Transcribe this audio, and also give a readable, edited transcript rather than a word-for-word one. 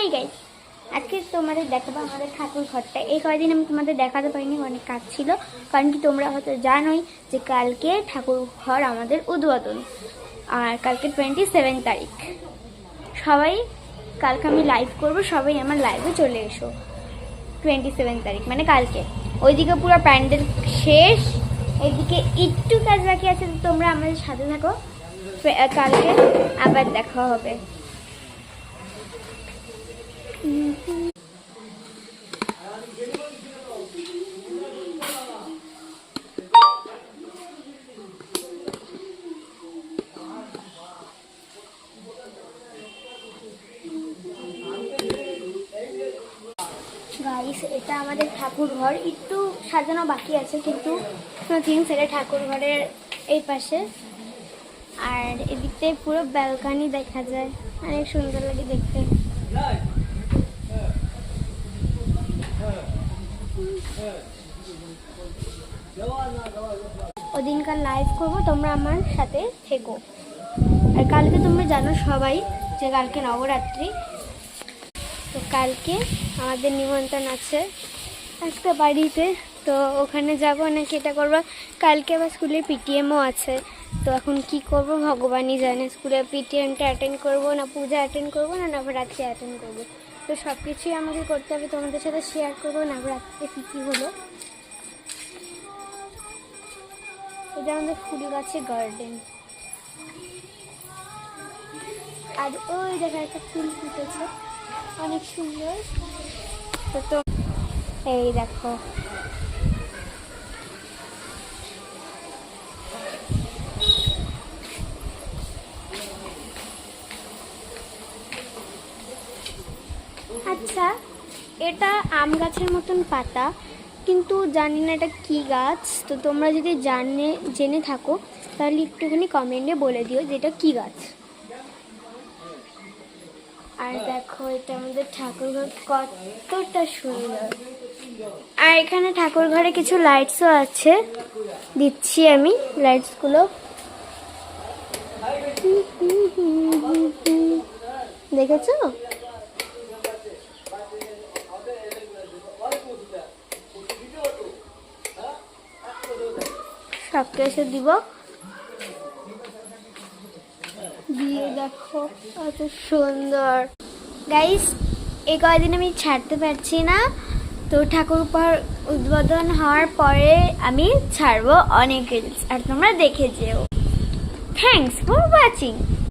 Hi guys, আজকে তোমাদের দেখাবো আমাদের ঠাকুর ঘরটা। এই কয়েকদিন আমি তোমাদের দেখাতে পারিনি, অনেক কাজ ছিল। কারণ কি তোমরা হয়তো জানোই যে কালকে ঠাকুর ঘর আমাদের উদ্বোধন, আর কালকে 27 তারিখ। সবাই কালকে আমি লাইভ করব, সবাই আমার লাইভে চলে এসো। 27 তারিখ মানে কালকে। ওইদিকে পুরো প্যান্ডেল শেষ, এদিকে একটু কাজ বাকি আছে। তোমরা আমাদের সাথে থাকো, কালকে আবার দেখা হবে। গাইস, এটা আমাদের ঠাকুর ঘর, একটু সাজানো বাকি আছে, কিন্তু থিংস এটা ঠাকুর ঘরের এই পাশে। আর এদিকতে পুরো ব্যালকনি দেখা যায়, অনেক সুন্দর লাগে দেখতে। ওদিনকার লাইভ করবো, তোমরা আমার সাথে থেকো। আর কালকে তোমরা জানো সবাই যে কালকে নবরাত্রি, তো কালকে আমাদের নিমন্ত্রণ আছে একটা বাড়িতে, তো ওখানে যাব নাকি এটা করবো। কালকে আবার স্কুলের পিটিএমও আছে, তো এখন কি করব ভগবানই জানে। স্কুলের পিটিএমটা অ্যাটেন্ড করবো না, পূজা অ্যাটেন্ড করবো না, নবরাত্রি অ্যাটেন্ড করবো, তো সব কিছুই আমাকে করতে হবে। তোমাদের সাথে শেয়ার করবো নবরাত্রিতে কী কী হলো। এটা আমাদের ফুল গাছের গার্ডেন, আর ওই জায়গায় একটা ফুল ফুটেছে অনেক সুন্দর। তো এই দেখো, আচ্ছা এটা আম গাছের মতন পাতা, কিন্তু জানি না এটা কি গাছ। তো তোমরা যদি জেনে থাকো তাহলে একটুখানি কমেন্টে বলে দিও যে এটা কি গাছ। আর দেখো, এটা আমাদের ঠাকুর ঘর কতটা সুন্দর। আর এখানে ঠাকুর ঘরে কিছু লাইটসও আছে, দিচ্ছি আমি লাইটসগুলো। দেখেছো? সব কিছু দিব, দিয়ে দেখো কত সুন্দর। গাইস, এই কয়দিন আমি ছাড়তে পারছি না, তো ঠাকুর উদ্বোধন হওয়ার পরে আমি ছাড়বো অনেক রিলস, আর তোমরা দেখে যেও। Thanks for watching.